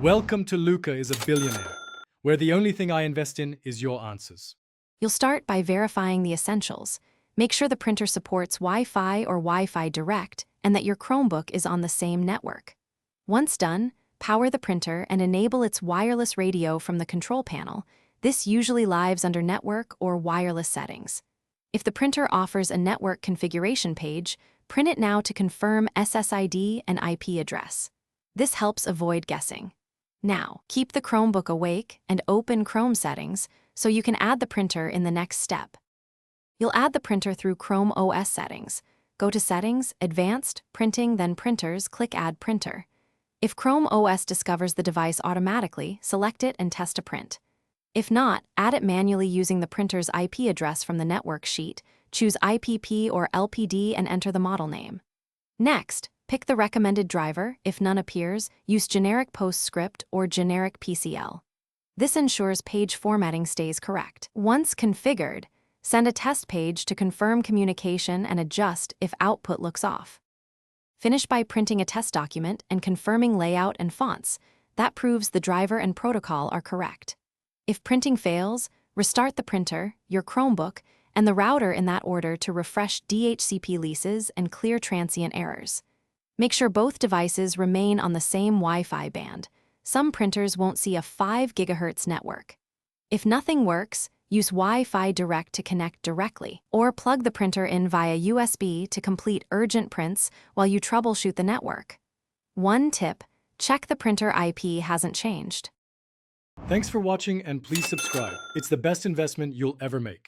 Welcome to Luca is a Billionaire, where the only thing I invest in is your answers. You'll start by verifying the essentials. Make sure the printer supports Wi-Fi or Wi-Fi Direct and that your Chromebook is on the same network. Once done, power the printer and enable its wireless radio from the control panel. This usually lives under network or wireless settings. If the printer offers a network configuration page, print it now to confirm SSID and IP address. This helps avoid guessing. Now, keep the Chromebook awake and open Chrome settings so you can add the printer in the next step. You'll add the printer through Chrome OS settings. Go to Settings, Advanced, Printing, then Printers, click Add Printer. If Chrome OS discovers the device automatically, select it and test a print. If not, add it manually using the printer's IP address from the network sheet. Choose IPP or LPD and enter the model name. Next, pick the recommended driver. If none appears, use generic PostScript or generic PCL. This ensures page formatting stays correct. Once configured, send a test page to confirm communication and adjust if output looks off. Finish by printing a test document and confirming layout and fonts. That proves the driver and protocol are correct. If printing fails, restart the printer, your Chromebook, and the router in that order to refresh DHCP leases and clear transient errors. Make sure both devices remain on the same Wi-Fi band. Some printers won't see a 5 GHz network. If nothing works, use Wi-Fi Direct to connect directly, or plug the printer in via USB to complete urgent prints while you troubleshoot the network. One tip: check the printer IP hasn't changed. Thanks for watching and please subscribe. It's the best investment you'll ever make.